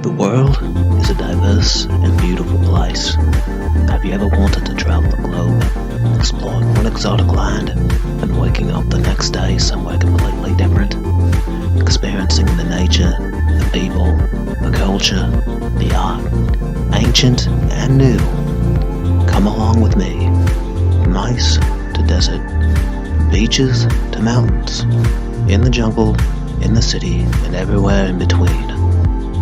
The world is a diverse and beautiful place. Have you ever wanted to travel the globe, exploring one exotic land, and waking up the next day somewhere completely different? Experiencing the nature, the people, the culture, the art, ancient and new. Come along with me. From ice to desert, beaches to mountains, in the jungle, in the city, and everywhere in between.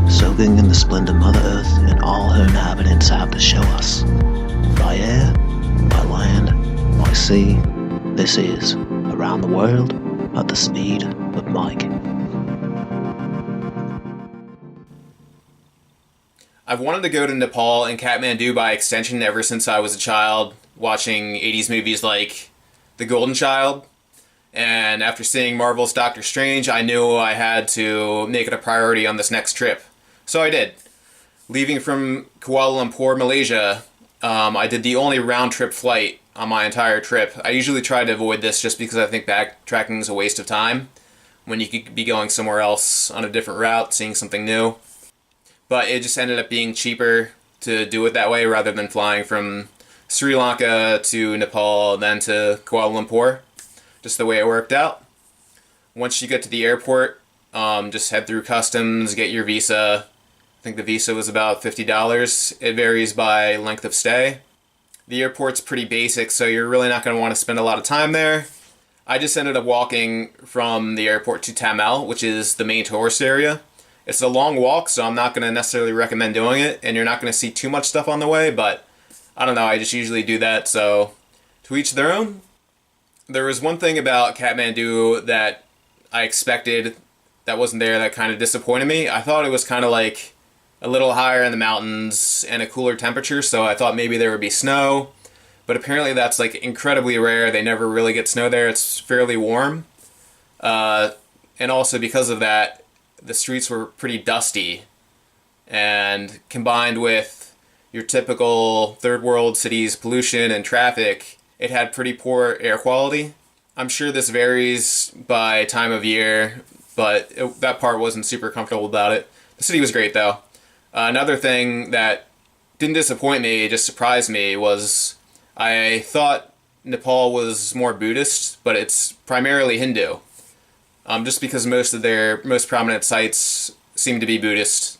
Soaking in the splendor Mother Earth and all her inhabitants have to show us. By air, by land, by sea, this is Around the World at the Speed of Mike. I've wanted to go to Nepal and Kathmandu by extension ever since I was a child, watching 80s movies like The Golden Child. And after seeing Marvel's Doctor Strange, I knew I had to make it a priority on this next trip. So I did. Leaving from Kuala Lumpur, Malaysia, I did the only round-trip flight on my entire trip. I usually try to avoid this just because I think backtracking is a waste of time when you could be going somewhere else on a different route, seeing something new. But it just ended up being cheaper to do it that way rather than flying from Sri Lanka to Nepal, then to Kuala Lumpur. Just the way it worked out. Once you get to the airport, just head through customs, get your visa. I think the visa was about $50. It varies by length of stay. The airport's pretty basic, so you're really not going to want to spend a lot of time there. I just ended up walking from the airport to Thamel, which is the main tourist area. It's a long walk, so I'm not going to necessarily recommend doing it, and you're not going to see too much stuff on the way, but I don't know, I just usually do that, so to each their own. There was one thing about Kathmandu that I expected that wasn't there that kind of disappointed me. I thought it was kind of like a little higher in the mountains and a cooler temperature, so I thought maybe there would be snow, but apparently that's like incredibly rare. They never really get snow there. It's fairly warm, and also because of that, the streets were pretty dusty, and combined with your typical third world cities pollution and traffic, it had pretty poor air quality. I'm sure this varies by time of year, but that part wasn't super comfortable about it. The city was great though. Another thing that didn't disappoint me, it just surprised me, was I thought Nepal was more Buddhist, but it's primarily Hindu. Just because most of their most prominent sites seem to be Buddhist.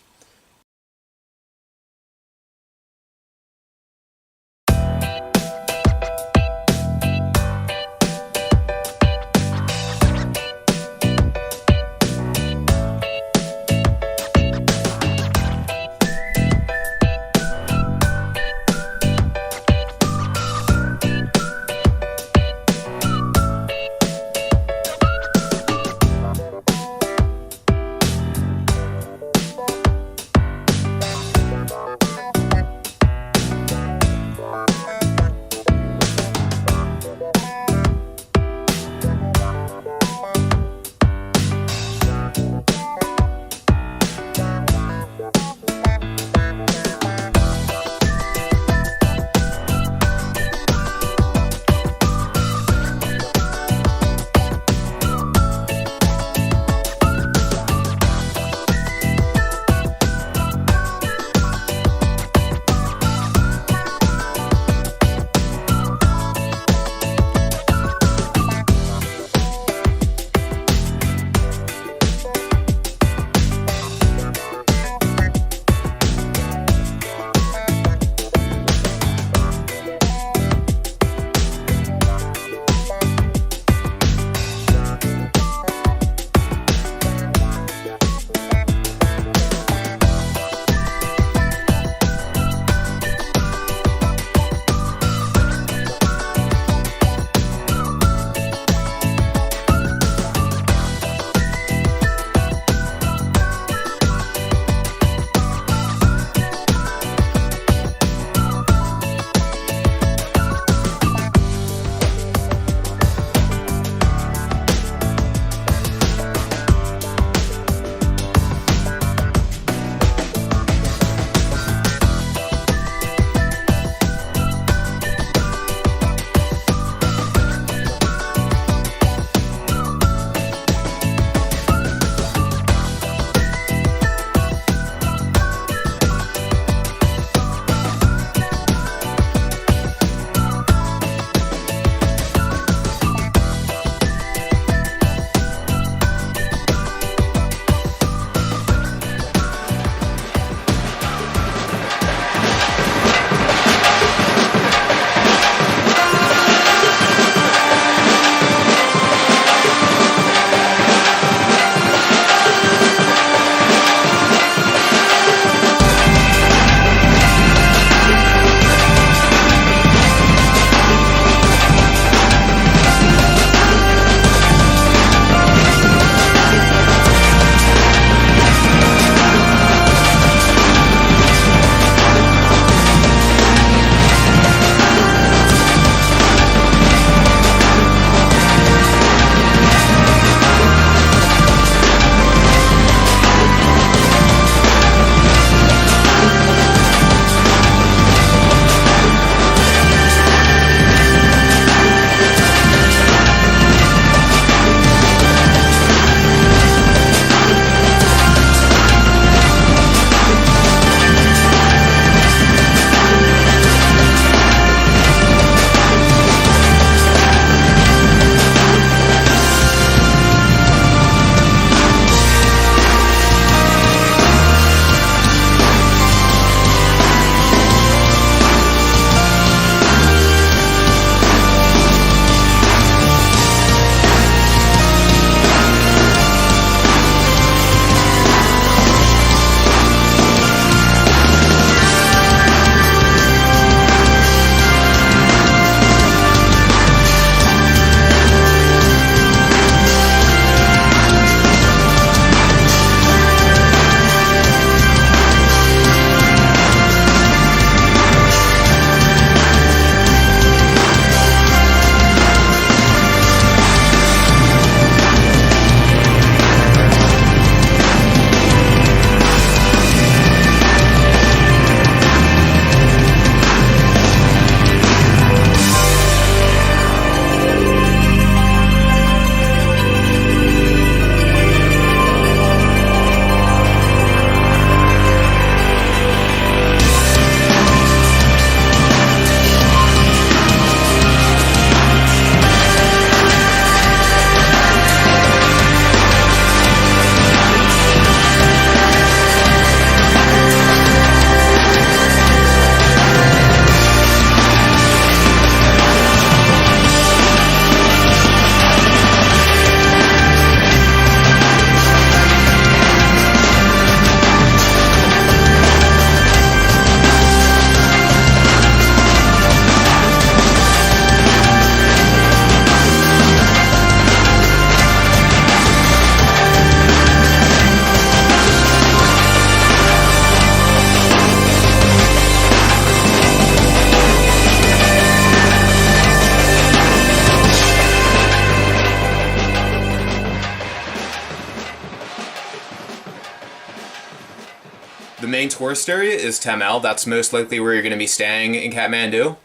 The main tourist area is Thamel. That's most likely where you're going to be staying in Kathmandu. It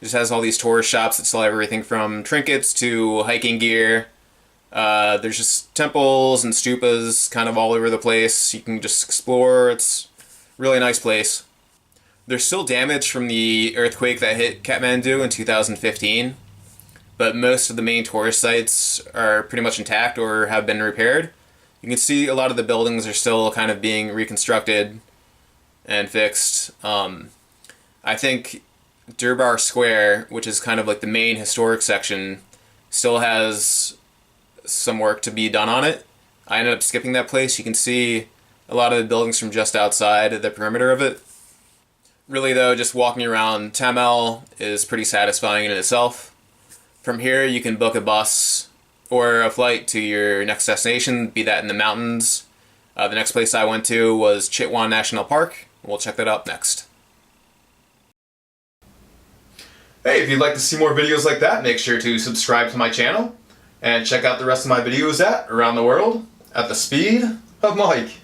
just has all these tourist shops that sell everything from trinkets to hiking gear. There's just temples and stupas kind of all over the place. You can just explore. It's a really nice place. There's still damage from the earthquake that hit Kathmandu in 2015, but most of the main tourist sites are pretty much intact or have been repaired. You can see a lot of the buildings are still kind of being reconstructed and fixed. I think Durbar Square, which is kind of like the main historic section, still has some work to be done on it. I ended up skipping that place. You can see a lot of the buildings from just outside the perimeter of it. Really though, just walking around Thamel is pretty satisfying in itself. From here you can book a bus or a flight to your next destination, be that in the mountains. The next place I went to was Chitwan National Park. We'll check that out next. Hey, if you'd like to see more videos like that, make sure to subscribe to my channel and check out the rest of my videos around the world at the speed of Mike.